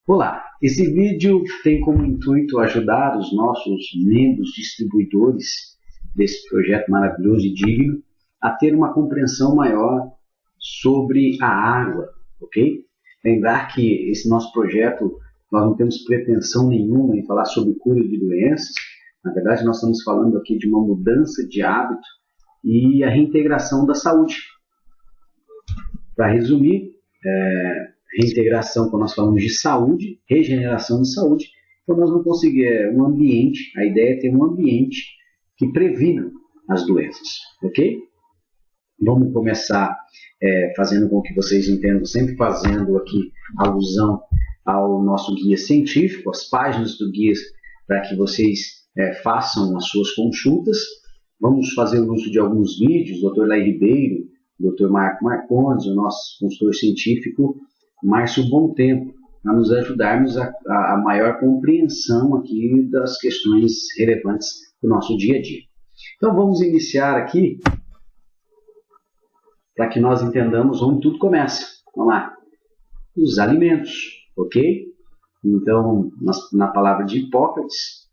Olá, esse vídeo tem como intuito ajudar os nossos membros distribuidores desse projeto maravilhoso e digno a ter uma compreensão maior sobre a água, ok? Lembrar que esse nosso projeto, nós não temos pretensão nenhuma em falar sobre cura de doenças. Na verdade, nós estamos falando aqui de uma mudança de hábito e a reintegração da saúde. Para resumir, reintegração, quando nós falamos de saúde, regeneração de saúde, então nós não conseguimos um ambiente, a ideia é ter um ambiente que previna as doenças, ok? Vamos começar fazendo com que vocês entendam, sempre fazendo aqui alusão ao nosso guia científico, as páginas do guia, para que vocês façam as suas consultas. Vamos fazer uso de alguns vídeos, o Dr. Lai Ribeiro, o Dr. Marco Marcondes, o nosso consultor científico, Márcio Bom Tempo, para nos ajudarmos a maior compreensão aqui das questões relevantes do nosso dia a dia. Então vamos iniciar aqui, para que nós entendamos onde tudo começa. Vamos lá. Os alimentos, ok? Então, na palavra de Hipócrates,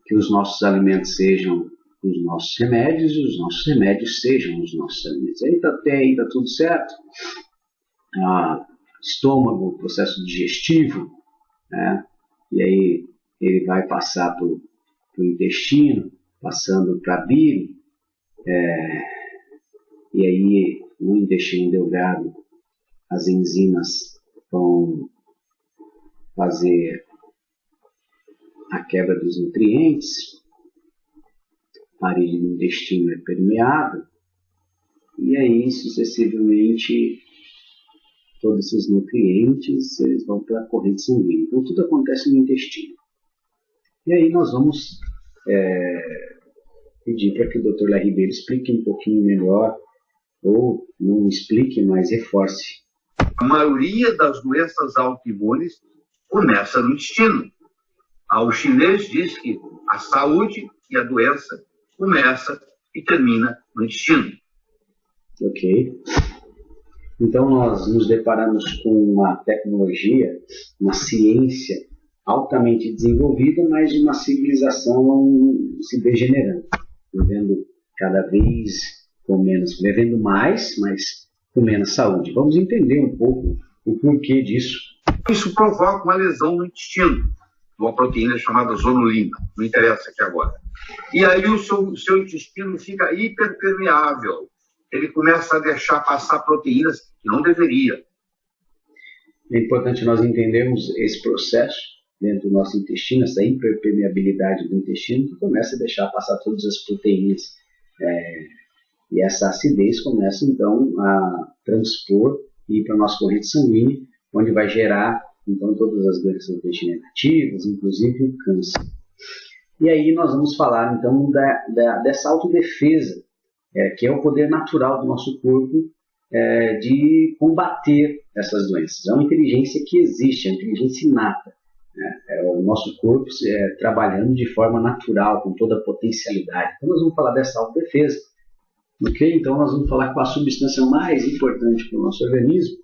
que os nossos alimentos sejam os nossos remédios e os nossos remédios sejam os nossos alimentos. Aí está tudo certo. Estômago, processo digestivo, né? E aí ele vai passar para o intestino, passando para a bile, e aí no intestino delgado as enzimas vão fazer a quebra dos nutrientes, a parede do intestino é permeável, e aí sucessivamente todos esses nutrientes eles vão para a corrente sanguínea. Então tudo acontece no intestino. E aí nós vamos pedir para que o Dr. Lai Ribeiro explique um pouquinho melhor, ou não explique, mas reforce. A maioria das doenças autoimunes começa no intestino. O chinês diz que a saúde e a doença começa e termina no intestino. Ok. Então nós nos deparamos com uma tecnologia, uma ciência altamente desenvolvida, mas de uma civilização se degenerando, vivendo cada vez com menos, vivendo mais, mas com menos saúde. Vamos entender um pouco o porquê disso. Isso provoca uma lesão no intestino, uma proteína chamada zonulina, não interessa aqui agora. E aí o seu intestino fica hiperpermeável. Ele começa a deixar passar proteínas que não deveria. É importante nós entendermos esse processo dentro do nosso intestino, essa hiperpermeabilidade do intestino, que começa a deixar passar todas as proteínas. E essa acidez começa então a transpor e ir para a nossa corrente sanguínea, onde vai gerar então todas as doenças degenerativas, inclusive o câncer. E aí nós vamos falar então dessa autodefesa, que é o poder natural do nosso corpo de combater essas doenças. É uma inteligência que existe, é uma inteligência inata. É o nosso corpo trabalhando de forma natural, com toda a potencialidade. Então nós vamos falar dessa autodefesa. Okay? Então nós vamos falar com a substância mais importante para o nosso organismo,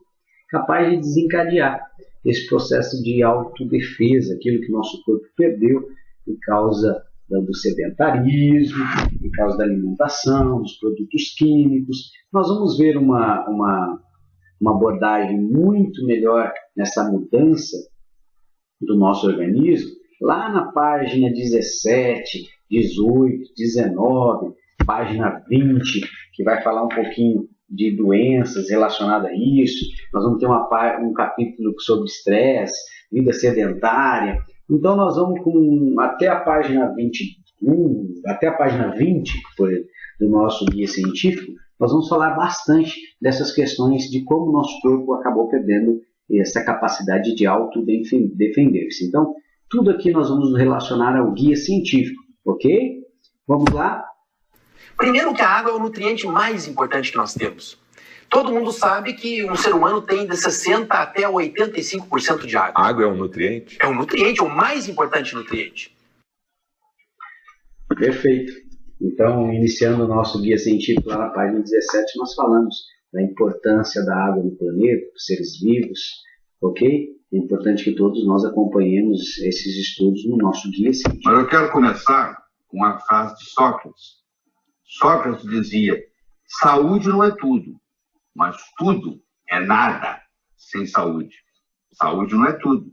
capaz de desencadear esse processo de autodefesa, aquilo que o nosso corpo perdeu por causa do sedentarismo, por causa da alimentação, dos produtos químicos. Nós vamos ver uma abordagem muito melhor nessa mudança do nosso organismo lá na página 17, 18, 19, página 20, que vai falar um pouquinho de doenças relacionadas a isso. Nós vamos ter um capítulo sobre estresse, vida sedentária. Então nós vamos até a página 21, até a página 20 do nosso guia científico, nós vamos falar bastante dessas questões de como o nosso corpo acabou perdendo essa capacidade de autodefender-se. Então, tudo aqui nós vamos relacionar ao guia científico, ok? Vamos lá? Primeiro que a água é o nutriente mais importante que nós temos. Todo mundo sabe que um ser humano tem de 60% até 85% de água. A água é um nutriente? É um nutriente, é o mais importante nutriente. Perfeito. Então, iniciando o nosso guia científico lá na página 17, nós falamos da importância da água no planeta, para os seres vivos, ok? É importante que todos nós acompanhemos esses estudos no nosso guia científico. Mas eu quero começar com uma frase de Sócrates. Sócrates dizia: saúde não é tudo, mas tudo é nada sem saúde. Saúde não é tudo,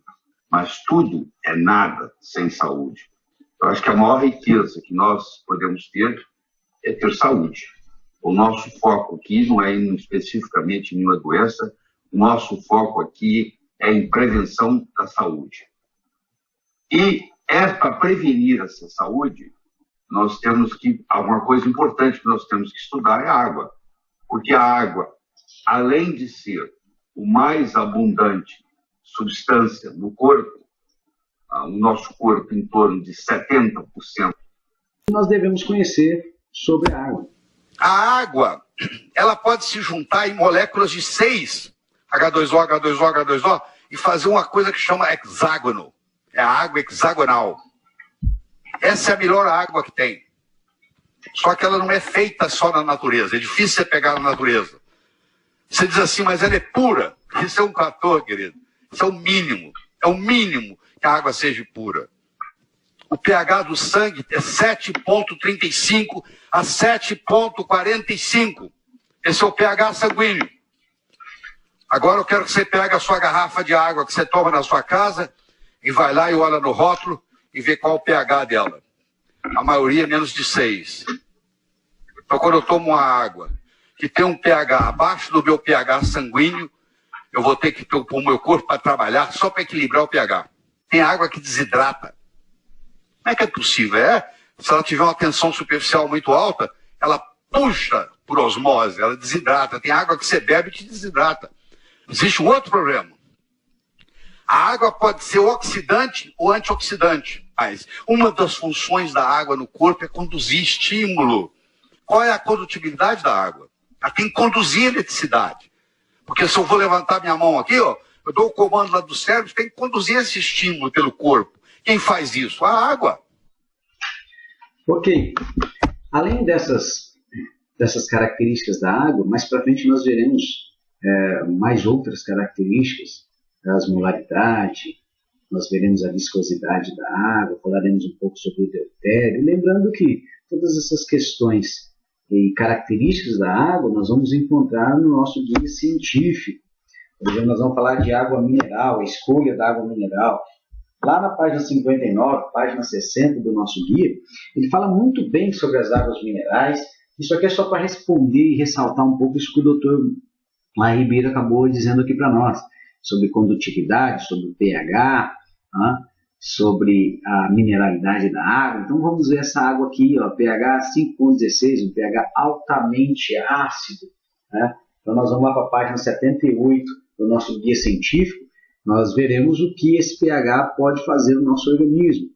mas tudo é nada sem saúde. Eu acho que a maior riqueza que nós podemos ter é ter saúde. O nosso foco aqui não é especificamente em nenhuma doença, o nosso foco aqui é em prevenção da saúde. E para prevenir essa saúde, nós temos que, alguma coisa importante que nós temos que estudar é a água. Porque a água, além de ser o mais abundante substância no corpo, no nosso corpo em torno de 70%. Nós devemos conhecer sobre a água. A água, ela pode se juntar em moléculas de 6, H2O, H2O, H2O, e fazer uma coisa que chama hexágono. É a água hexagonal. Essa é a melhor água que tem. Só que ela não é feita só na natureza. É difícil você pegar na natureza. Você diz assim, mas ela é pura. Isso é um fator, querido. Isso é o mínimo. É o mínimo que a água seja pura. O pH do sangue é 7,35 a 7,45. Esse é o pH sanguíneo. Agora eu quero que você pegue a sua garrafa de água que você toma na sua casa e vai lá e olha no rótulo e vê qual é o pH dela. A maioria é menos de 6. Então, quando eu tomo uma água que tem um pH abaixo do meu pH sanguíneo, eu vou ter que pôr o meu corpo para trabalhar só para equilibrar o pH. Tem água que desidrata. Como é que é possível? Se ela tiver uma tensão superficial muito alta, ela puxa por osmose, ela desidrata. Tem água que você bebe e te desidrata. Existe um outro problema. A água pode ser oxidante ou antioxidante. Mas uma das funções da água no corpo é conduzir estímulo. Qual é a condutibilidade da água? Ela tem que conduzir eletricidade. Porque se eu vou levantar minha mão aqui, ó, eu dou o comando lá do cérebro, tem que conduzir esse estímulo pelo corpo. Quem faz isso? A água. Ok. Além dessas características da água, mais para frente nós veremos mais outras características, a osmolaridade, nós veremos a viscosidade da água, falaremos um pouco sobre o deutério, lembrando que todas essas questões e características da água nós vamos encontrar no nosso guia científico. Por exemplo, nós vamos falar de água mineral, a escolha da água mineral. Lá na página 59, página 60 do nosso guia, ele fala muito bem sobre as águas minerais. Isso aqui é só para responder e ressaltar um pouco isso que o doutor Ribeiro acabou dizendo aqui para nós, sobre condutividade, sobre o pH, sobre a mineralidade da água. Então vamos ver essa água aqui, ó, pH 5,16, um pH altamente ácido. Né? Então nós vamos lá para a página 78 do nosso guia científico, nós veremos o que esse pH pode fazer no nosso organismo.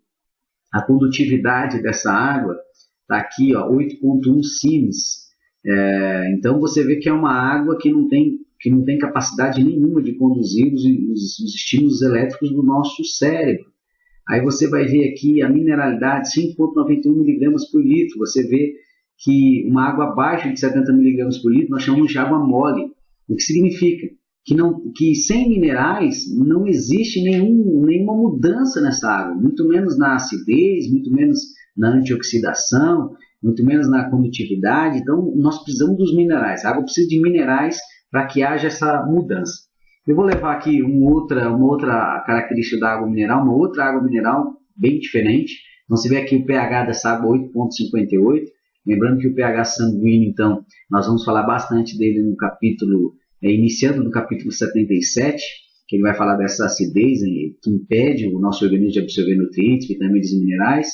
A condutividade dessa água está aqui, 8,1 siemens. Então você vê que é uma água que não tem capacidade nenhuma de conduzir os estímulos elétricos do nosso cérebro. Aí você vai ver aqui a mineralidade, 5,91 mg por litro. Você vê que uma água abaixo de 70 mg por litro nós chamamos de água mole. O que significa? Que sem minerais não existe nenhuma mudança nessa água, muito menos na acidez, muito menos na antioxidação, muito menos na condutividade. Então nós precisamos dos minerais, a água precisa de minerais para que haja essa mudança. Eu vou levar aqui uma outra característica da água mineral, uma outra água mineral bem diferente. Então você vê aqui o pH dessa água 8,58, lembrando que o pH sanguíneo, então, nós vamos falar bastante dele no capítulo, iniciando no capítulo 77, que ele vai falar dessa acidez que impede o nosso organismo de absorver nutrientes, vitaminas e minerais.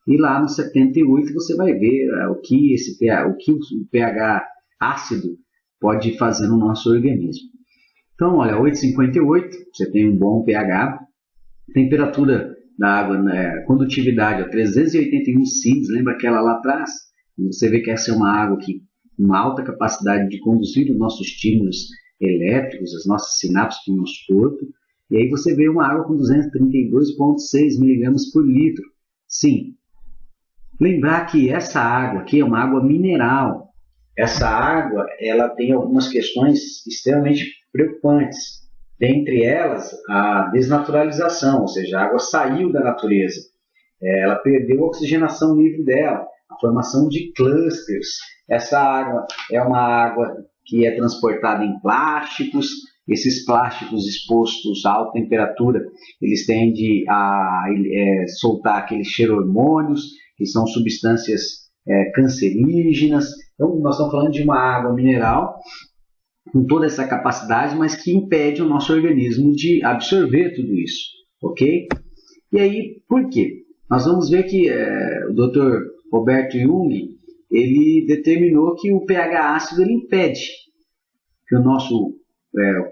E lá no 78 você vai ver o que o pH ácido pode fazer no nosso organismo. Então, olha, 8,58, você tem um bom pH. Temperatura da água, condutividade, 381 siemens, lembra aquela lá atrás? Você vê que essa é uma água que uma alta capacidade de conduzir os nossos estímulos elétricos, as nossas sinapses do nosso corpo. E aí você vê uma água com 232,6 mg por litro. Sim, lembrar que essa água aqui é uma água mineral. Essa água ela tem algumas questões extremamente preocupantes. Dentre elas, a desnaturalização, ou seja, a água saiu da natureza. Ela perdeu a oxigenação livre dela, a formação de clusters. Essa água é uma água que é transportada em plásticos. Esses plásticos expostos a alta temperatura, eles tendem a soltar aqueles cheirormônios, que são substâncias cancerígenas. Então, nós estamos falando de uma água mineral com toda essa capacidade, mas que impede o nosso organismo de absorver tudo isso, ok? E aí, por quê? Nós vamos ver que o Dr. Roberto Jung, ele determinou que o pH ácido ele impede que o nosso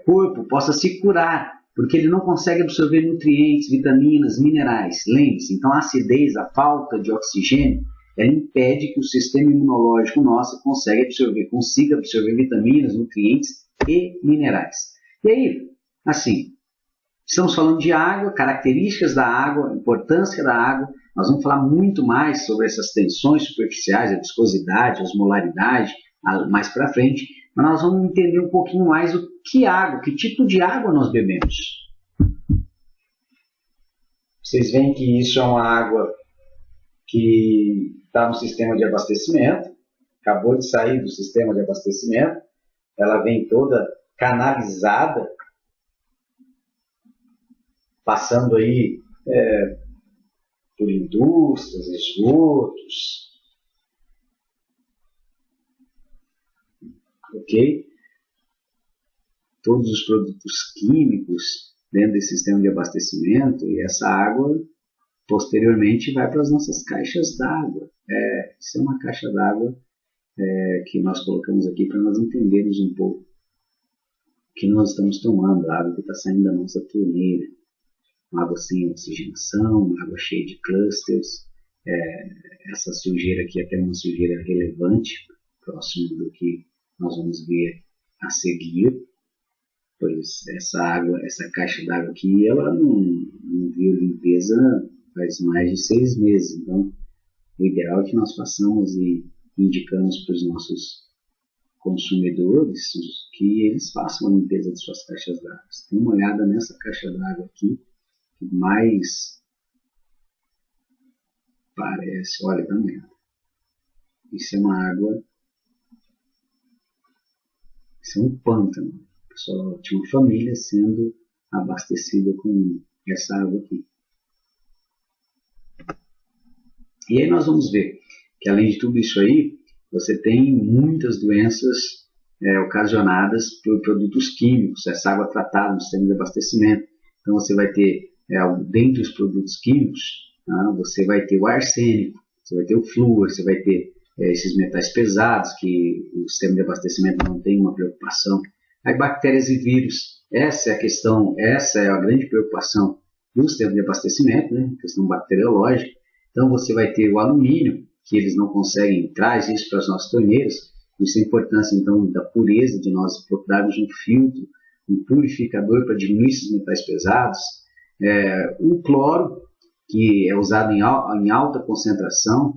corpo possa se curar, porque ele não consegue absorver nutrientes, vitaminas, minerais. Lembre-se, então a acidez, a falta de oxigênio, ela impede que o sistema imunológico nosso consiga absorver vitaminas, nutrientes e minerais. E aí, assim, estamos falando de água, características da água, importância da água. Nós vamos falar muito mais sobre essas tensões superficiais, a viscosidade, a osmolaridade, mais para frente. Mas nós vamos entender um pouquinho mais o que água, que tipo de água nós bebemos. Vocês veem que isso é uma água que está no sistema de abastecimento, acabou de sair do sistema de abastecimento, ela vem toda canalizada, passando aí por indústrias, esgotos, ok? Todos os produtos químicos dentro desse sistema de abastecimento, e essa água posteriormente vai para as nossas caixas d'água. Isso é uma caixa d'água que nós colocamos aqui para nós entendermos um pouco o que nós estamos tomando, a água que está saindo da nossa torneira. Uma água sem oxigenação, uma água cheia de clusters. Essa sujeira aqui é até uma sujeira relevante, próximo do que nós vamos ver a seguir, pois essa água, essa caixa d'água aqui, ela não viu limpeza faz mais de 6 meses. Então, o ideal é que nós façamos e indicamos para os nossos consumidores que eles façam a limpeza de suas caixas d'água. Dê uma olhada nessa caixa d'água aqui, que mais parece, olha, dá uma olhada. Isso é uma água, isso é um pântano. O pessoal tinha uma família sendo abastecida com essa água aqui. E aí nós vamos ver que além de tudo isso aí, você tem muitas doenças ocasionadas por produtos químicos, essa água tratada no sistema de abastecimento. Então você vai ter, dentre os produtos químicos, você vai ter o arsênico, você vai ter o flúor, você vai ter esses metais pesados que o sistema de abastecimento não tem uma preocupação. Aí bactérias e vírus, essa é a questão, essa é a grande preocupação do sistema de abastecimento, né? Questão bacteriológica. Então você vai ter o alumínio, que eles não conseguem, traz isso para as nossas torneiras. Isso é a importância então da pureza, de nós procurarmos um filtro, um purificador para diminuir esses metais pesados. O cloro, que é usado em alta concentração.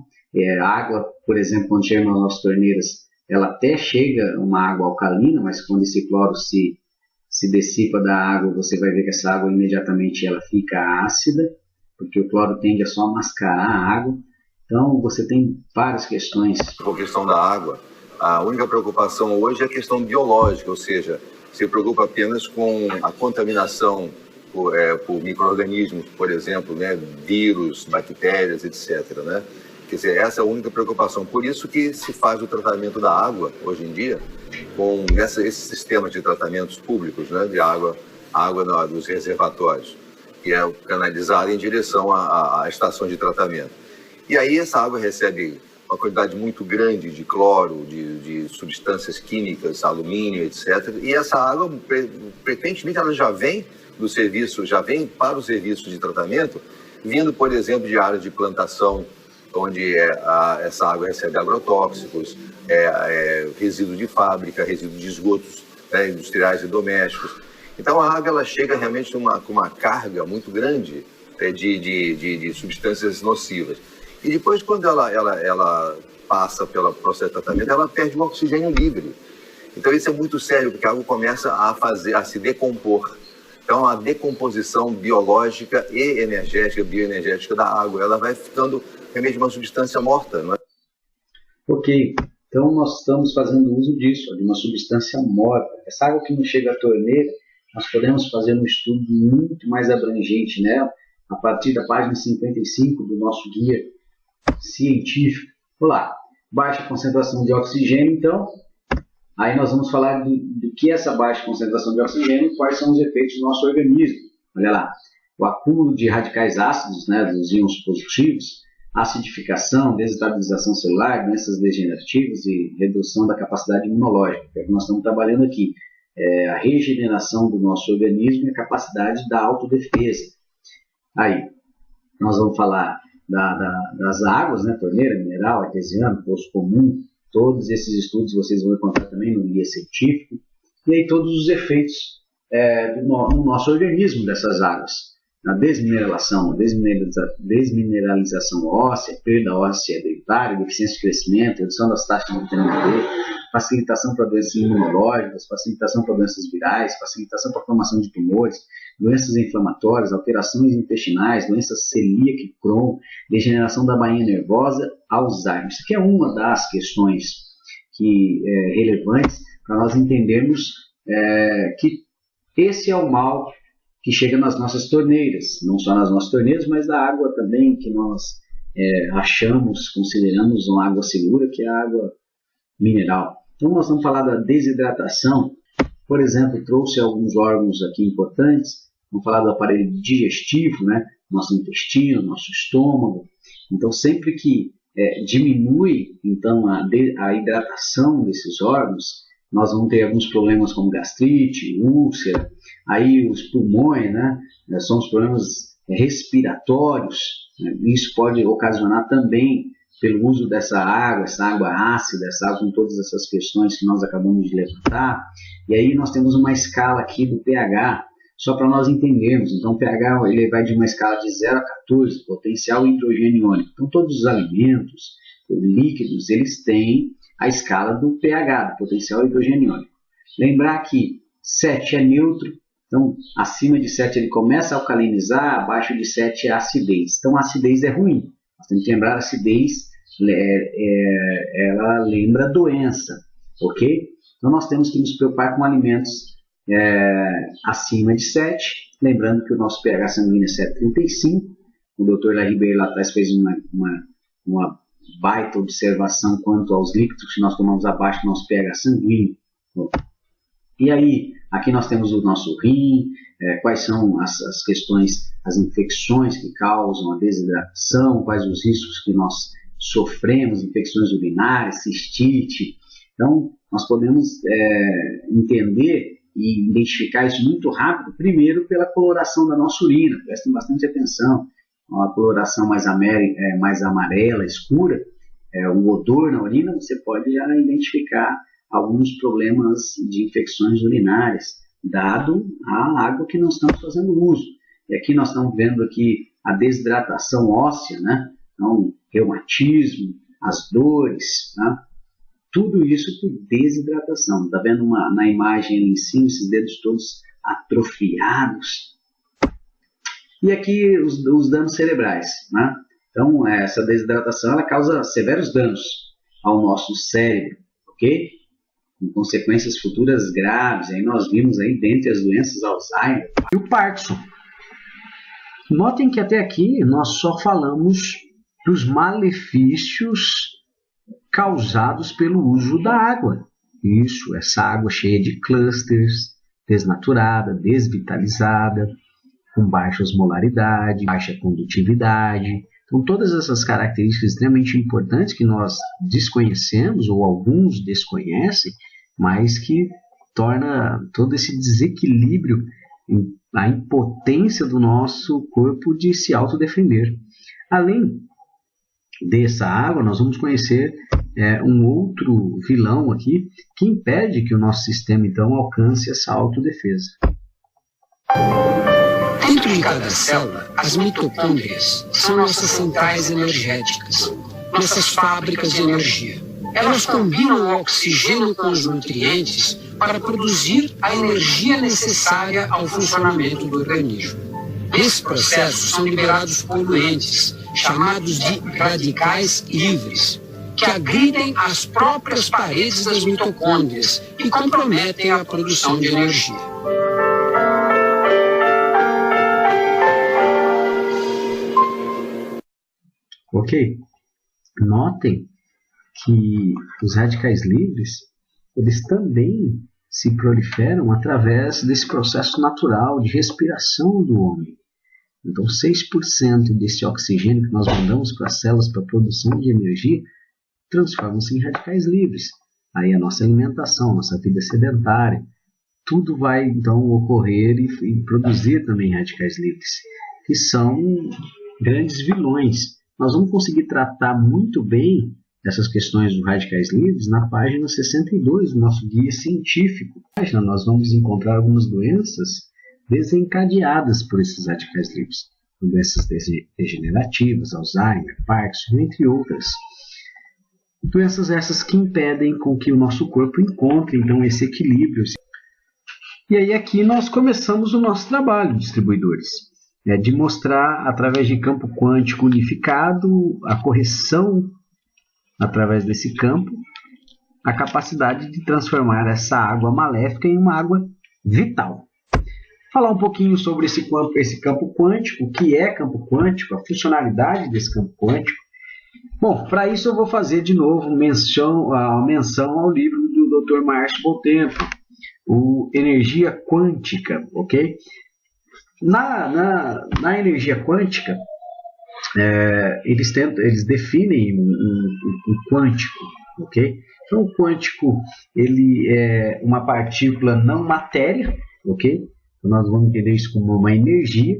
A água, por exemplo, quando chega nas nossas torneiras, ela até chega uma água alcalina, mas quando esse cloro se dissipa da água, você vai ver que essa água imediatamente ela fica ácida, porque o cloro tende a só mascarar a água. Então você tem várias questões. Com a questão da água, a única preocupação hoje é a questão biológica, ou seja, se preocupa apenas com a contaminação por micro-organismos, por exemplo, né, vírus, bactérias, etc., né? Quer dizer, essa é a única preocupação. Por isso que se faz o tratamento da água, hoje em dia, com esses sistemas de tratamentos públicos, né, de água dos reservatórios, que é canalizada em direção à estação de tratamento. E aí essa água recebe uma quantidade muito grande de cloro, de substâncias químicas, alumínio, etc. E essa água, frequentemente, ela já vem do serviço, já vem para o serviço de tratamento, vindo, por exemplo, de áreas de plantação, onde essa água recebe agrotóxicos, resíduo de fábrica, resíduo de esgotos industriais e domésticos. Então a água ela chega realmente com uma carga muito grande de substâncias nocivas. E depois, quando ela passa pelo processo de tratamento, ela perde o oxigênio livre. Então isso é muito sério, porque a água começa a se decompor. Então, a decomposição biológica e energética, bioenergética da água, ela vai ficando realmente uma substância morta, não é? Ok, então nós estamos fazendo uso disso, de uma substância morta. Essa água que não chega à torneira, nós podemos fazer um estudo muito mais abrangente nela, a partir da página 55 do nosso guia científico. Olá, baixa concentração de oxigênio, então, aí nós vamos falar do que é essa baixa concentração de oxigênio e quais são os efeitos do nosso organismo. Olha lá, o acúmulo de radicais ácidos, né, dos íons positivos, acidificação, desestabilização celular, doenças degenerativas e redução da capacidade imunológica, que é o que nós estamos trabalhando aqui. A regeneração do nosso organismo e a capacidade da autodefesa. Aí, nós vamos falar das águas, né, torneira, mineral, artesiano, poço comum, todos esses estudos vocês vão encontrar também no guia científico, e aí todos os efeitos no nosso organismo dessas águas. A desmineralização óssea, perda óssea dentária, deficiência de crescimento, redução das taxas de vitamina D, facilitação para doenças imunológicas, facilitação para doenças virais, facilitação para a formação de tumores, doenças inflamatórias, alterações intestinais, doenças celíaca e Crohn, degeneração da bainha nervosa, Alzheimer. Isso aqui é uma das questões relevantes para nós entendermos que esse é o mal que chega nas nossas torneiras, não só nas nossas torneiras, mas da água também que nós consideramos uma água segura, que é a água mineral. Então nós vamos falar da desidratação. Por exemplo, trouxe alguns órgãos aqui importantes. Vamos falar do aparelho digestivo, né? Nosso intestino, nosso estômago. Então sempre que diminui então a hidratação desses órgãos, nós vamos ter alguns problemas como gastrite, úlcera, aí os pulmões, né? São os problemas respiratórios. Né? Isso pode ocasionar também, pelo uso dessa água, essa água ácida, essa água com todas essas questões que nós acabamos de levantar. E aí nós temos uma escala aqui do pH, só para nós entendermos. Então o pH ele vai de uma escala de 0 a 14, potencial hidrogênio iônico. Então todos os alimentos, líquidos, eles têm a escala do pH, do potencial hidrogênio iônico. Lembrar que 7 é neutro, então acima de 7 ele começa a alcalinizar, abaixo de 7 é acidez. Então a acidez é ruim. Nós temos que lembrar, a acidez ela lembra doença, ok? Então nós temos que nos preocupar com alimentos acima de 7, lembrando que o nosso pH sanguíneo é 7,35. O Dr. Larribeiro lá atrás fez uma baita observação quanto aos líquidos que nós tomamos abaixo do nosso pH sanguíneo. E aí, aqui nós temos o nosso rim, quais são as questões, as infecções que causam a desidratação, quais os riscos que nós sofremos, infecções urinárias, cistite. Então, nós podemos entender e identificar isso muito rápido, primeiro pela coloração da nossa urina. Prestem bastante atenção. Uma coloração mais amarela, escura, o odor na urina, você pode já identificar alguns problemas de infecções urinárias, dado a água que nós estamos fazendo uso. E aqui nós estamos vendo aqui a desidratação óssea, né? Então, reumatismo, as dores, né? Tudo isso por desidratação. Está vendo na imagem ali em cima, esses dedos todos atrofiados. E aqui os danos cerebrais, né? Então, essa desidratação ela causa severos danos ao nosso cérebro, ok? Com consequências futuras graves. Aí nós vimos aí dentre as doenças Alzheimer e o Parkinson. Notem que até aqui nós só falamos dos malefícios causados pelo uso da água. Isso, essa água cheia de clusters, desnaturada, desvitalizada, com baixa osmolaridade, baixa condutividade. Então, todas essas características extremamente importantes que nós desconhecemos, ou alguns desconhecem, mas que torna todo esse desequilíbrio, a impotência do nosso corpo de se autodefender. Além dessa água, nós vamos conhecer um outro vilão aqui, que impede que o nosso sistema, então, alcance essa autodefesa. Dentro de cada célula, as mitocôndrias são nossas centrais energéticas, nossas fábricas de energia. Elas combinam o oxigênio com os nutrientes para produzir a energia necessária ao funcionamento do organismo. Nesse processo são liberados poluentes, chamados de radicais livres, que agridem as próprias paredes das mitocôndrias e comprometem a produção de energia. Ok? Notem que os radicais livres, eles também se proliferam através desse processo natural de respiração do homem. Então, 6% desse oxigênio que nós mandamos para as células para a produção de energia transforma-se em radicais livres. Aí a nossa alimentação, a nossa vida sedentária, tudo vai então ocorrer e produzir também radicais livres, que são grandes vilões. Nós vamos conseguir tratar muito bem essas questões dos radicais livres na página 62 do nosso guia científico. Na página nós vamos encontrar algumas doenças desencadeadas por esses radicais livres, doenças degenerativas, Alzheimer, Parkinson, entre outras. Doenças essas que impedem com que o nosso corpo encontre então esse equilíbrio. E aí aqui nós começamos o nosso trabalho, distribuidores, de mostrar através de campo quântico unificado a correção através desse campo, a capacidade de transformar essa água maléfica em uma água vital. Falar um pouquinho sobre esse campo quântico, o que é campo quântico, a funcionalidade desse campo quântico. Bom, para isso eu vou fazer de novo menção ao livro do Dr. Márcio Bontempo, o Energia Quântica, ok? Na energia quântica, eles definem um quântico, ok? Então, o quântico ele é uma partícula não matéria, ok? Então, nós vamos entender isso como uma energia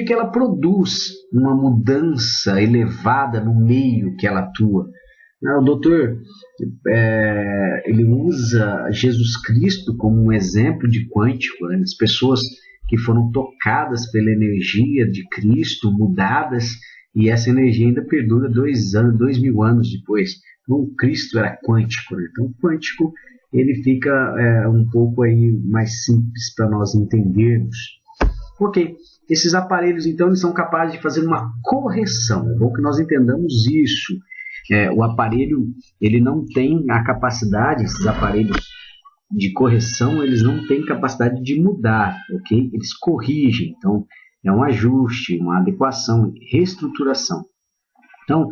que ela produz uma mudança elevada no meio que ela atua. O doutor ele usa Jesus Cristo como um exemplo de quântico, né? As pessoas que foram tocadas pela energia de Cristo, mudadas, e essa energia ainda perdura 2000 anos depois. Então, o Cristo era quântico, né? Então, o quântico ele fica um pouco aí mais simples para nós entendermos. Ok, esses aparelhos então eles são capazes de fazer uma correção. É bom que nós entendamos isso. O aparelho ele não tem a capacidade, esses aparelhos de correção, eles não têm capacidade de mudar, ok? Eles corrigem, então é um ajuste, uma adequação, reestruturação. Então,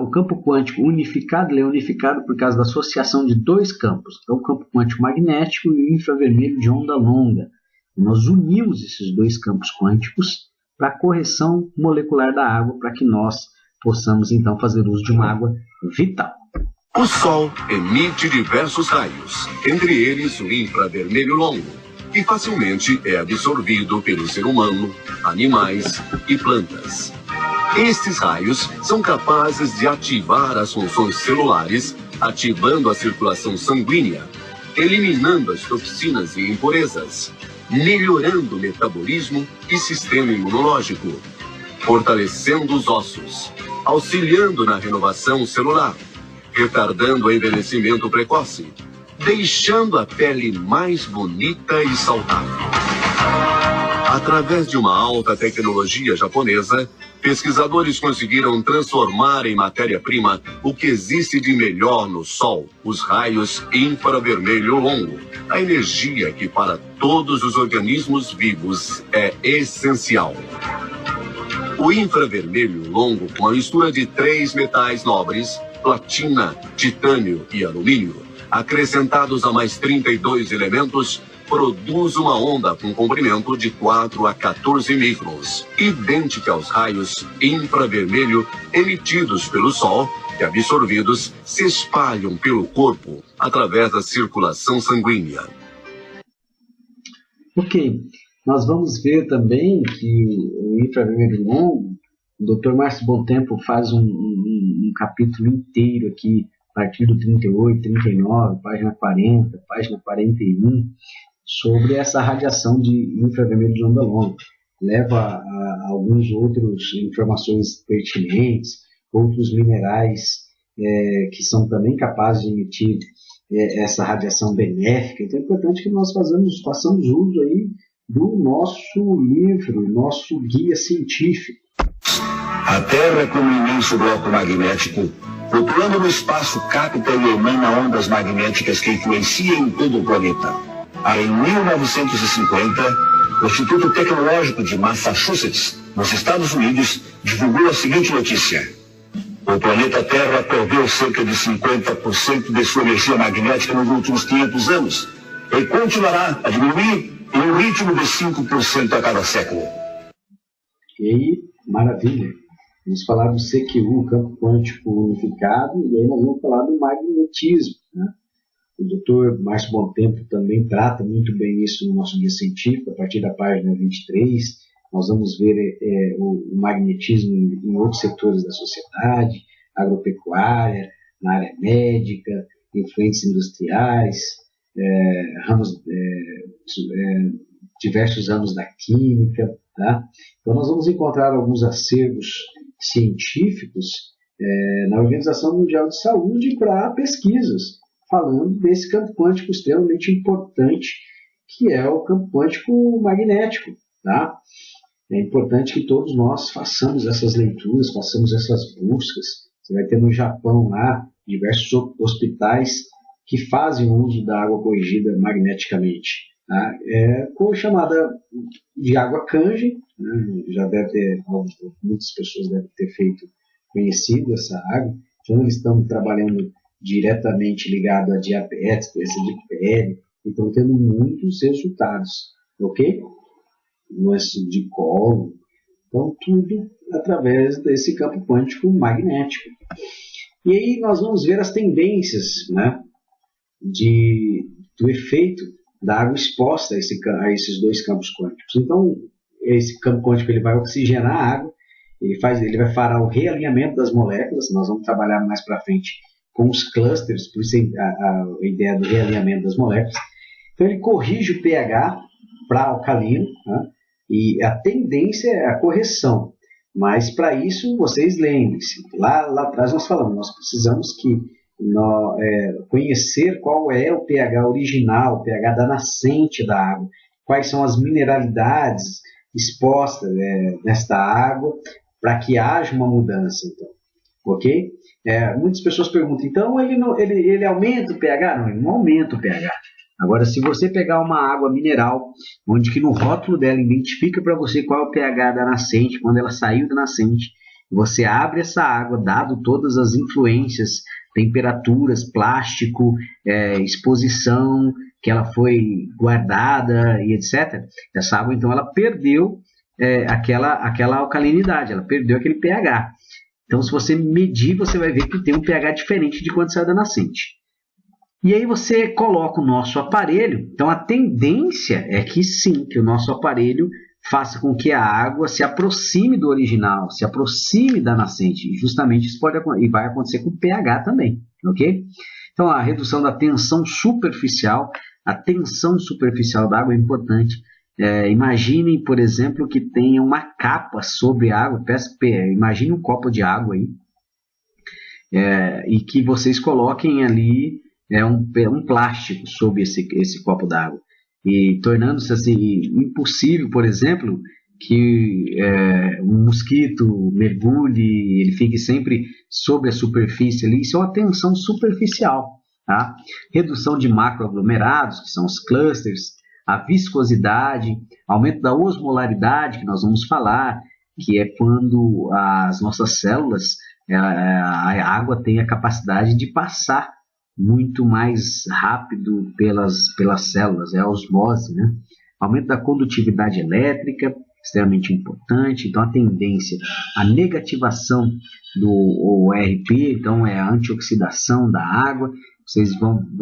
o campo quântico unificado, ele é unificado por causa da associação de dois campos, então o campo quântico magnético e o infravermelho de onda longa. Nós unimos esses dois campos quânticos para a correção molecular da água, para que nós possamos então fazer uso de uma água vital. O Sol emite diversos raios, entre eles o infravermelho longo, que facilmente é absorvido pelo ser humano, animais e plantas. Estes raios são capazes de ativar as funções celulares, ativando a circulação sanguínea, eliminando as toxinas e impurezas, melhorando o metabolismo e sistema imunológico, fortalecendo os ossos, auxiliando na renovação celular, retardando o envelhecimento precoce, deixando a pele mais bonita e saudável. Através de uma alta tecnologia japonesa, pesquisadores conseguiram transformar em matéria-prima o que existe de melhor no Sol, os raios infravermelho longo, a energia que para todos os organismos vivos é essencial. O infravermelho longo, com a mistura de 3 metais nobres, platina, titânio e alumínio, acrescentados a mais 32 elementos, produz uma onda com comprimento de 4 a 14 microns, idêntica aos raios infravermelho emitidos pelo Sol, que absorvidos se espalham pelo corpo através da circulação sanguínea. Ok, nós vamos ver também que o infravermelho longo, o Dr. Márcio Bontempo faz um capítulo inteiro aqui, a partir do 38, 39, página 40, página 41, sobre essa radiação de infravermelho de onda longa. Leva a alguns outros informações pertinentes, outros minerais que são também capazes de emitir essa radiação benéfica. Então é importante que nós façamos uso aí do nosso livro, nosso guia científico. A Terra, como um imenso bloco magnético, flutuando no espaço, capta e emana ondas magnéticas que influenciam todo o planeta. Em 1950, o Instituto Tecnológico de Massachusetts, nos Estados Unidos, divulgou a seguinte notícia: o planeta Terra perdeu cerca de 50% de sua energia magnética nos últimos 500 anos e continuará a diminuir em um ritmo de 5% a cada século. E aí, maravilha. Vamos falar do CQ, campo quântico unificado, e aí nós vamos falar do magnetismo, né? O doutor Márcio Bontempo também trata muito bem isso no nosso guia científico, a partir da página 23. Nós vamos ver o magnetismo em outros setores da sociedade, agropecuária, na área médica, influências industriais, diversos ramos da química. Tá? Então nós vamos encontrar alguns acervos científicos na Organização Mundial de Saúde para pesquisas, falando desse campo quântico extremamente importante, que é o campo quântico magnético. Tá? É importante que todos nós façamos essas leituras, façamos essas buscas. Você vai ter no Japão lá diversos hospitais que fazem uso da água corrigida magneticamente. Tá? É chamada de água Kangen, né? Já deve ter, muitas pessoas devem ter conhecido essa água. Então eles estão trabalhando diretamente ligado a diabetes, doença de pele, e estão tendo muitos resultados, ok? Doença de colo, então tudo através desse campo quântico magnético. E aí nós vamos ver as tendências, né, do efeito da água exposta a esses dois campos quânticos. Então, esse campo quântico ele vai oxigenar a água, ele vai fará o realinhamento das moléculas. Nós vamos trabalhar mais para frente com os clusters, por isso a ideia do realinhamento das moléculas. Então, ele corrige o pH para alcalino, né? E a tendência é a correção. Mas, para isso, vocês lembrem-se, lá atrás nós falamos, nós precisamos conhecer qual é o pH original, o pH da nascente da água, quais são as mineralidades expostas nesta água, para que haja uma mudança, então, ok? Muitas pessoas perguntam, então ele aumenta o pH? Não, ele não aumenta o pH. Agora, se você pegar uma água mineral, onde que no rótulo dela identifica para você qual é o pH da nascente, quando ela saiu da nascente, você abre essa água, dado todas as influências, temperaturas, plástico, exposição, que ela foi guardada e etc. Essa água, então, ela perdeu aquela alcalinidade, ela perdeu aquele pH. Então, se você medir, você vai ver que tem um pH diferente de quando saiu da nascente. E aí você coloca o nosso aparelho. Então, a tendência é que sim, que o nosso aparelho faça com que a água se aproxime do original, se aproxime da nascente. E justamente isso vai acontecer com o pH também, ok? Então, a redução da tensão superficial, a tensão superficial da água é importante. Imaginem, por exemplo, que tenha uma capa sobre a água. Imagine um copo de água aí, e que vocês coloquem ali um plástico sobre esse copo d'água, e tornando-se assim impossível, por exemplo, que um mosquito mergulhe, ele fique sempre sobre a superfície ali. Isso é uma tensão superficial, tá? Redução de macroaglomerados, que são os clusters, a viscosidade, aumento da osmolaridade, que nós vamos falar, que é quando as nossas células, a água tem a capacidade de passar muito mais rápido pelas células, é a osmose, né? Aumento da condutividade elétrica, extremamente importante. Então, a tendência, a negativação do ORP, então é a antioxidação da água. Vocês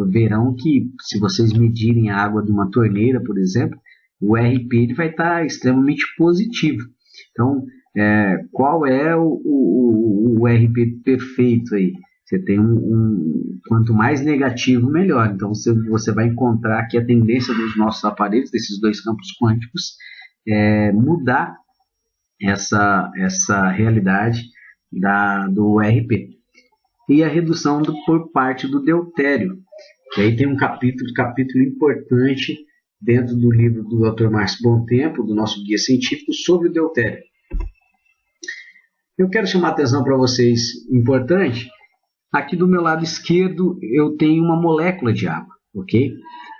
verão que, se vocês medirem a água de uma torneira, por exemplo, o ORP ele vai estar extremamente positivo. Então, qual é o ORP perfeito aí? Você tem quanto mais negativo, melhor. Então, você vai encontrar que a tendência dos nossos aparelhos, desses dois campos quânticos, é mudar essa realidade do ORP. E a redução por parte do deutério. E aí tem um capítulo importante dentro do livro do Dr. Márcio Bontempo, do nosso guia científico, sobre o deutério. Eu quero chamar a atenção para vocês, importante, aqui do meu lado esquerdo eu tenho uma molécula de água, ok?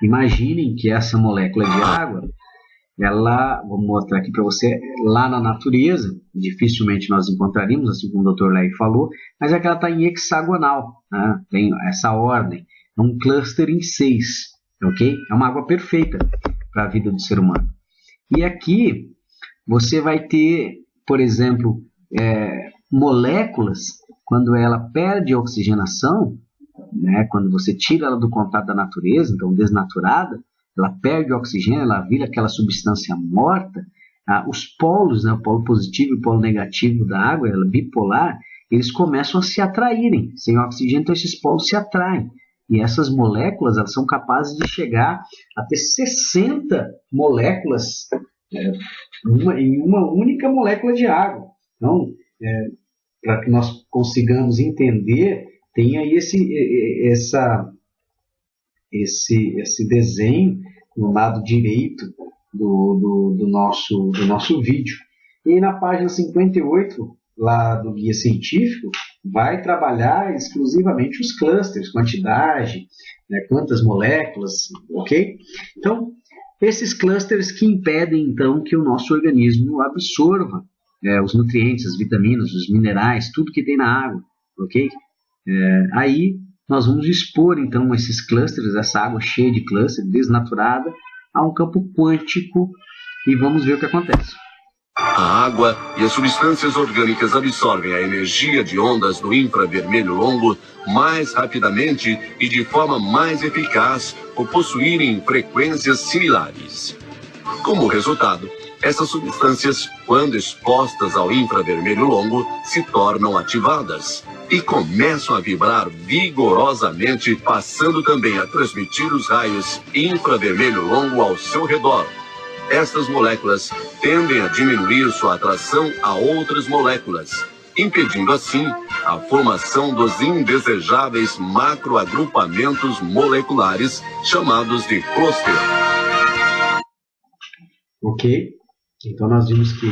Imaginem que essa molécula de água, ela, vou mostrar aqui para você, lá na natureza, dificilmente nós encontraríamos, assim como o Dr. Ley falou, mas é que ela está em hexagonal, né? Tem essa ordem, é um cluster em 6, ok? É uma água perfeita para a vida do ser humano. E aqui você vai ter, por exemplo, moléculas, quando ela perde a oxigenação, né, quando você tira ela do contato da natureza, então desnaturada, ela perde o oxigênio, ela vira aquela substância morta, os polos, né, o polo positivo e o polo negativo da água, ela bipolar, eles começam a se atraírem. Sem oxigênio, então esses polos se atraem. E essas moléculas, elas são capazes de chegar a ter 60 moléculas em uma única molécula de água. Então, para que nós consigamos entender, tem aí esse desenho no lado direito do nosso vídeo. E na página 58, lá do guia científico, vai trabalhar exclusivamente os clusters, quantidade, né, quantas moléculas, ok? Então, esses clusters que impedem, então, que o nosso organismo absorva os nutrientes, as vitaminas, os minerais, tudo que tem na água, ok? Aí nós vamos expor, então, esses clusters, essa água cheia de clusters, desnaturada, a um campo quântico e vamos ver o que acontece. A água e as substâncias orgânicas absorvem a energia de ondas do infravermelho longo mais rapidamente e de forma mais eficaz por possuírem frequências similares. Como resultado, essas substâncias, quando expostas ao infravermelho longo, se tornam ativadas e começam a vibrar vigorosamente, passando também a transmitir os raios infravermelho longo ao seu redor. Estas moléculas tendem a diminuir sua atração a outras moléculas, impedindo assim a formação dos indesejáveis macroagrupamentos moleculares chamados de cluster. Ok? Então nós vimos que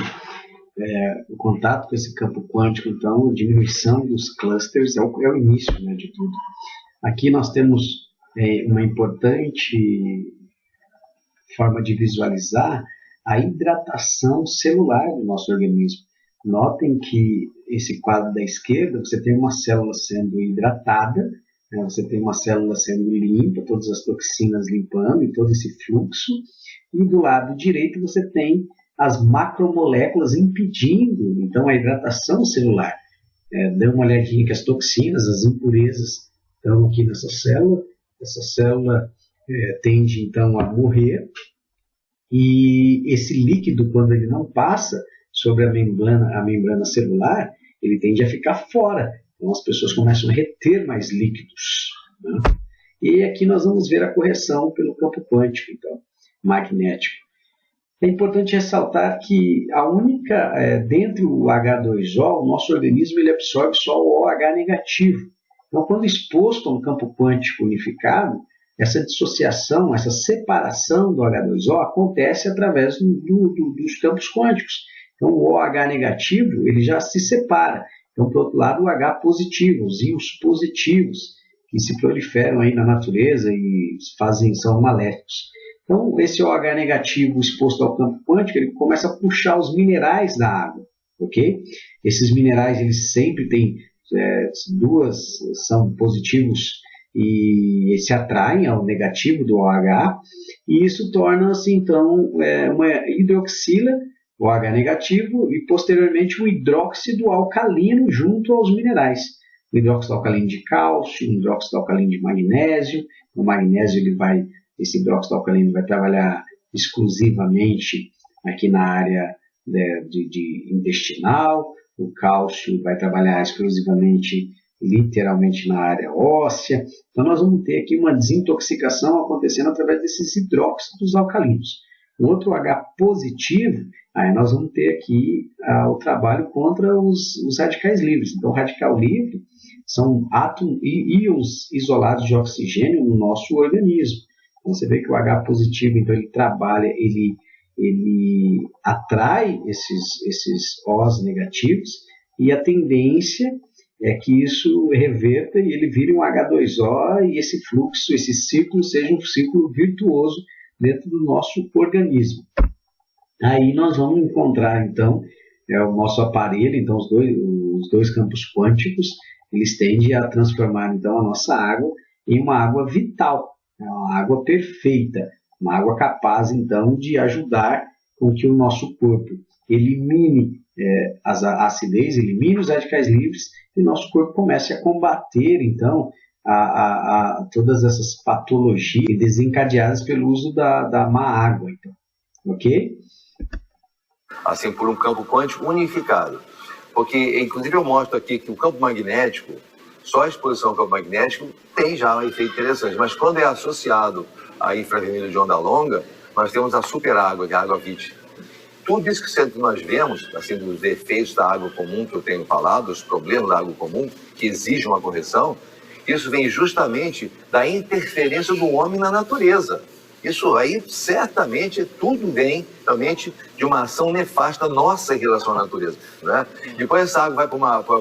o contato com esse campo quântico, então, a diminuição dos clusters é o início, né, de tudo. Aqui nós temos uma importante forma de visualizar a hidratação celular do nosso organismo. Notem que esse quadro da esquerda, você tem uma célula sendo hidratada, né, você tem uma célula sendo limpa, todas as toxinas limpando e todo esse fluxo, e do lado direito você tem as macromoléculas impedindo, então, a hidratação celular. Dê uma olhadinha que as toxinas, as impurezas estão aqui nessa célula. Essa célula tende, então, a morrer. E esse líquido, quando ele não passa sobre a membrana celular, ele tende a ficar fora. Então, as pessoas começam a reter mais líquidos, né? E aqui nós vamos ver a correção pelo campo quântico, então, magnético. É importante ressaltar que dentre o H2O, o nosso organismo ele absorve só o OH negativo. Então, quando exposto a um campo quântico unificado, essa dissociação, essa separação do H2O acontece através dos campos quânticos. Então, o OH negativo ele já se separa. Então, por outro lado, o H positivo, os íons positivos, que se proliferam aí na natureza e são maléficos. Então, esse OH negativo exposto ao campo quântico, ele começa a puxar os minerais da água, ok? Esses minerais, eles sempre têm são positivos e se atraem ao negativo do OH, e isso torna-se, então, uma hidroxila, o OH negativo, e posteriormente um hidróxido alcalino junto aos minerais. O hidróxido alcalino de cálcio, o hidróxido alcalino de magnésio. O magnésio, esse hidróxido alcalino vai trabalhar exclusivamente aqui na área de intestinal. O cálcio vai trabalhar exclusivamente, literalmente, na área óssea. Então nós vamos ter aqui uma desintoxicação acontecendo através desses hidróxidos alcalinos. Um outro H positivo, aí nós vamos ter aqui o trabalho contra os radicais livres. Então, radical livre são íons isolados de oxigênio no nosso organismo. Então, você vê que o H positivo, então, ele trabalha, ele atrai esses Os negativos, e a tendência é que isso reverta e ele vire um H2O, e esse fluxo, esse ciclo, seja um ciclo virtuoso dentro do nosso organismo. Aí nós vamos encontrar, então, o nosso aparelho, então os dois campos quânticos, eles tendem a transformar, então, a nossa água em uma água vital, uma água perfeita, uma água capaz, então, de ajudar com que o nosso corpo elimine a acidez, elimine os radicais livres, e nosso corpo comece a combater, então, todas essas patologias desencadeadas pelo uso da má água, então. Ok? Assim, por um campo quântico unificado. Porque, inclusive, eu mostro aqui que o campo magnético, só a exposição ao campo magnético tem já um efeito interessante, mas quando é associado a infravermelho de onda longa, nós temos a superágua, que é a água VIT. Tudo isso que nós vemos, assim, dos efeitos da água comum que eu tenho falado, os problemas da água comum, que exigem uma correção, isso vem justamente da interferência do homem na natureza. Isso aí, certamente, tudo vem realmente de uma ação nefasta nossa em relação à natureza, né? Depois essa água vai para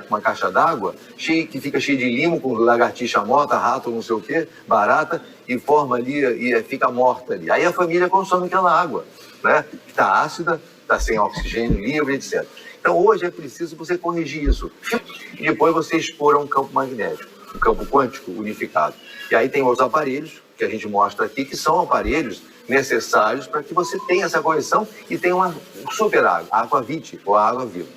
uma caixa d'água que fica cheia de limo, com lagartixa morta, rato, não sei o quê, barata, e forma ali, e fica morta ali. Aí a família consome aquela água, né? Está ácida, está sem oxigênio livre, etc. Então hoje é preciso você corrigir isso. E depois você expor a um campo magnético, um campo quântico unificado. E aí tem os aparelhos que a gente mostra aqui, que são aparelhos necessários para que você tenha essa correção e tenha uma super água, a água VIT, ou a água viva.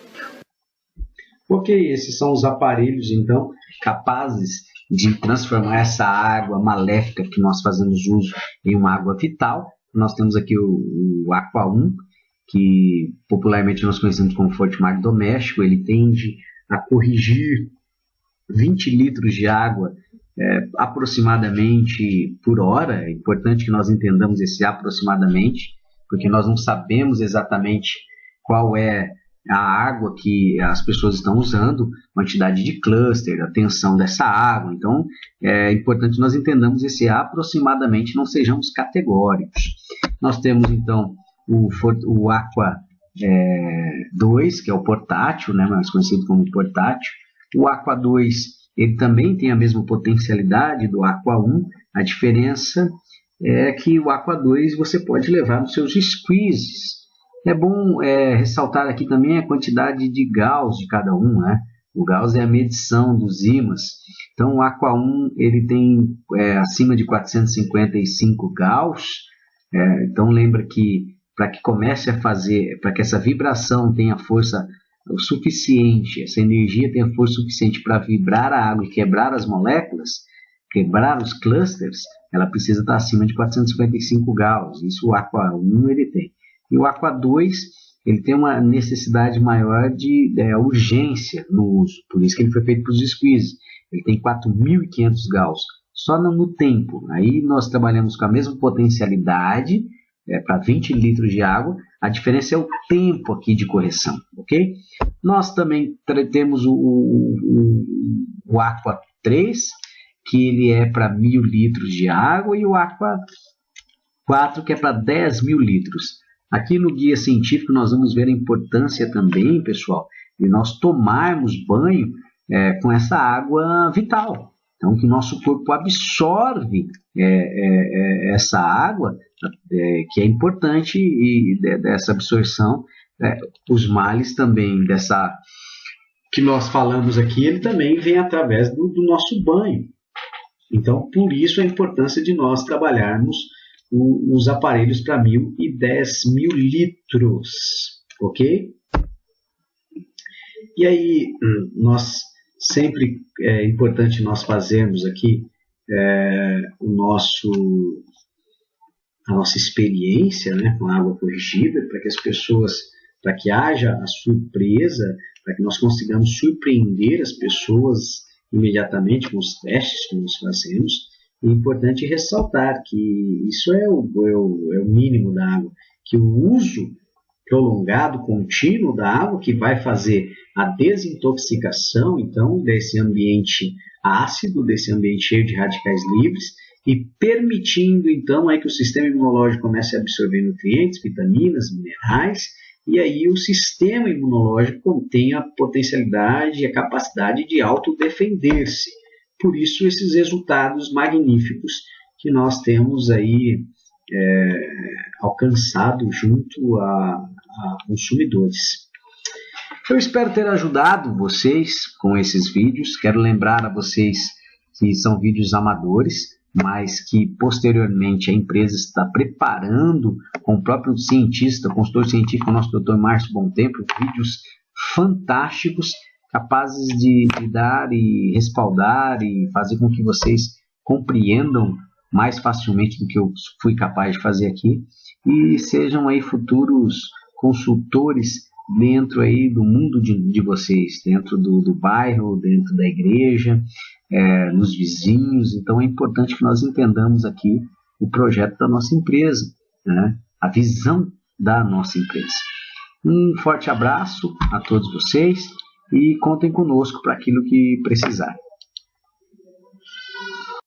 Ok, esses são os aparelhos, então, capazes de transformar essa água maléfica que nós fazemos uso em uma água vital. Nós temos aqui o Aqua 1, que popularmente nós conhecemos como Fortimag doméstico. Ele tende a corrigir 20 litros de água aproximadamente por hora. É importante que nós entendamos esse aproximadamente, porque nós não sabemos exatamente qual é a água que as pessoas estão usando, quantidade de cluster, a tensão dessa água. Então, é importante que nós entendamos esse aproximadamente, não sejamos categóricos. Nós temos, então, o Aqua 2, que é o portátil, né, mais conhecido como portátil. O Aqua 2, ele também tem a mesma potencialidade do Aqua 1, a diferença é que o Aqua 2 você pode levar nos seus squeezes. É bom ressaltar aqui também a quantidade de Gauss de cada um, né? O Gauss é a medição dos ímãs. Então o Aqua 1 ele tem acima de 455 Gauss. Então lembra que para que comece a fazer, para que essa vibração tenha força o suficiente, essa energia tenha força suficiente para vibrar a água e quebrar as moléculas, quebrar os clusters, ela precisa estar acima de 455 Gauss. Isso o Aqua 1 ele tem. E o Aqua 2 ele tem uma necessidade maior de urgência no uso, por isso que ele foi feito para os squeezes. Ele tem 4.500 Gauss, só no tempo. Aí nós trabalhamos com a mesma potencialidade, para 20 litros de água, a diferença é o tempo aqui de correção, ok? Nós também temos o Aqua 3, que ele é para 1.000 litros de água, e o Aqua 4, que é para 10.000 litros. Aqui no guia científico nós vamos ver a importância também, pessoal, de nós tomarmos banho com essa água vital. Então, que o nosso corpo absorve essa água, que é importante, e dessa absorção, os males também, dessa que nós falamos aqui, ele também vem através do nosso banho. Então, por isso a importância de nós trabalharmos os aparelhos para 1.000 e 10.000 litros, ok? E aí, sempre é importante nós fazermos aqui a nossa experiência, né, com água corrigida, para que as pessoas, para que haja a surpresa, para que nós consigamos surpreender as pessoas imediatamente com os testes que nós fazemos. É importante ressaltar que isso é o mínimo da água, que o uso prolongado, contínuo da água, que vai fazer a desintoxicação, então, desse ambiente ácido, desse ambiente cheio de radicais livres, e permitindo, então, aí que o sistema imunológico comece a absorver nutrientes, vitaminas, minerais, e aí o sistema imunológico tem a potencialidade e a capacidade de autodefender-se. Por isso, esses resultados magníficos que nós temos aí alcançado junto a consumidores. Eu espero ter ajudado vocês com esses vídeos. Quero lembrar a vocês que são vídeos amadores, mas que posteriormente a empresa está preparando com o próprio cientista, consultor científico, nosso Dr. Márcio Bontempo, vídeos fantásticos, capazes de dar e respaldar e fazer com que vocês compreendam mais facilmente do que eu fui capaz de fazer aqui e sejam aí futuros consultores dentro aí do mundo de vocês, dentro do bairro, dentro da igreja, nos vizinhos. Então é importante que nós entendamos aqui o projeto da nossa empresa, né? A visão da nossa empresa. Um forte abraço a todos vocês e contem conosco para aquilo que precisarem.